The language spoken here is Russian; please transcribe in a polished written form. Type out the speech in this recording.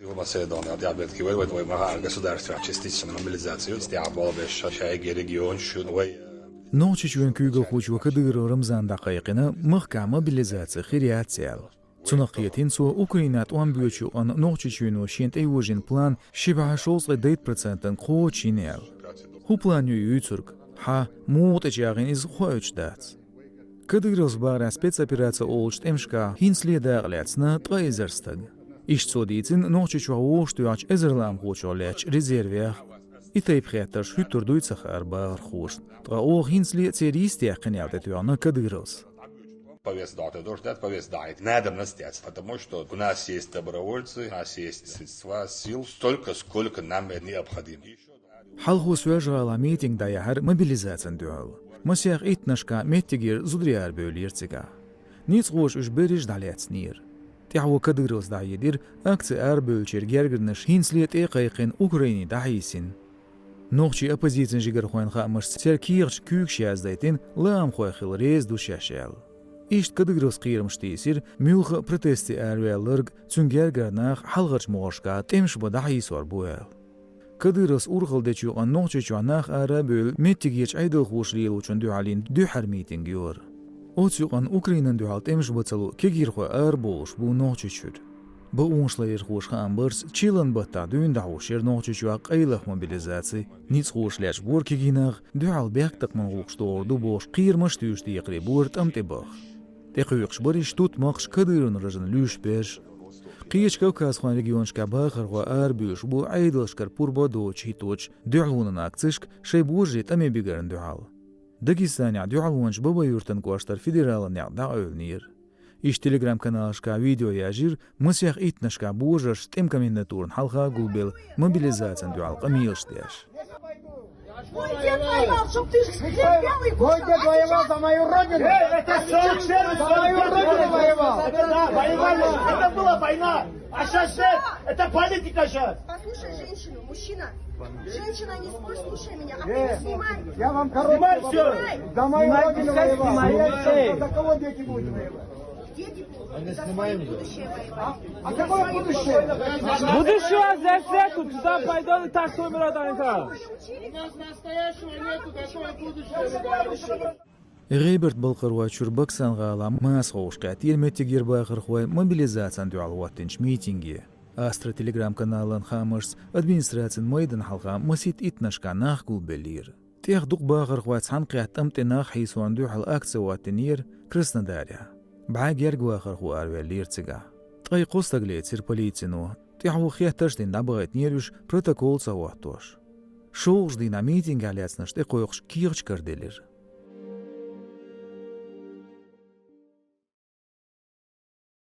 В Македонии диабетики вывод вымогает государство частично мобилизацию стяжал беш шайги регион шуй. نوچچون کیگو خوچ و کدیر رمزان دقیقنا مخکا موبیلیزاسی خیریات سیل. تنقیتین سو اوکراینات وان بیوچو آن نوچچون و شینت ایوژن پلان شبه 60% قوچینیل. هو پلانیو یوترک ها موت اجاقین از خویچ دات. کدیر زبار спецоперация олчт емшка хинсли дагляцна тгайзерстаг. Ишцодитин нохчичва оштуяч эзерлам хочоляч резервях. İtayip xeyatlar hüttürdüysə xərbar xoş. Qa o hinzli церисти яқынявдетуяна кадырыз. Повестдать, это повестдать. Надо настоять, потому что у нас есть добровольцы, у нас есть средства, сил столько, сколько нам необходимо. Халху свежала митинг да яхар мобилизациян дуал. Масях итнашка меттигир зудрияр бөлерцига. Ниц гош уж бериш далецнир. Тяху кадырыз да едир акция ар бөлчер гергернеш хинзлиет эқайқин Украини да хайсин. نوخچی اپوزیسیون جگر خوان خامش سرکیرش کوکش یازدایتین لام خواه خیل ریز دوشاشل. ایشت کدگرس قیرمش تیسیر میوخ پروتستی ارویلرگ چونگر گرناخ حلقش موشکا تیمش بداهی سوار بویل. کدگرس اورخل دچو آن نوخچی چواناخ آرابل میتیگیش ایدل خوش ریلو چون دوالین دو هر میتینگ یور. اوتیو آن اوکراینن دوال تیمش بتسلو کگیر خواه آربوش بو نوخچی شد. با اونشلیر خوش خامبرس چیلن بتا دون دعوشیر نوچچوا قیلخ موبیلیزاسی نیز خوش لیش بورکی گیناغ دوال بیاکتق من غوشتور دو باش قیرمش توشتی یقری بورت امتباخ. تقیقش بریش توت مخش کدیرون رجن لوش بیش. قیش کوکاز خوان رگیونش که باخر و آربیش بو عیدلش کر پور با دوچ هیتوچ دوالون اکتشک شی بوجیت امی بیگرن دوال. داگستانی دوالونش بابا یورتن کواشتر فدرال نیا داول نیر. إيش تليجرام каналышка видео яжир مسيح إتنشка بوجرش تم комендатурн халха губил мобилизацион дуалка милштеш. Мой дед воевал, чтоб ты белый кусок. Мой дед воевал за мою родину. Это за мою родину воевал. Это была война. А сейчас это политика сейчас. Послушай женщину, мужчина. Женщина, не спорь, слушай меня, а ты не снимай. Я вам Снимай короткий все. вопрос. За мою родину воевал. За кого дети будут воевать? Дети будут за свое будущее воевать. А какое будущее? Будущее за всех, туда пойдет и так свой миротанка. У нас настоящего нету, какое будущее. Рейберт Балқаруа Чурбаксан ғала мас ғошқа тирметтегер бақыр қой мобилизациян дуалуаттынш митинги. Астра телеграм-каналын хамырс администрациян майдан халға масит итнашқа нақ гул белир. Тех дуқ бақыр қой цан қияттам тенақ хейсуан дуал акция уаттынир Краснодаря. بعاجر جواخر خو أرويلير تجا. تغي قصة جليتير بوليتينو. تيحو خياتش دين دبغت نيرش بروتوكول سواتوش. شوغش دينا ميتينج على أسنش تقويقش كيرش كردلير.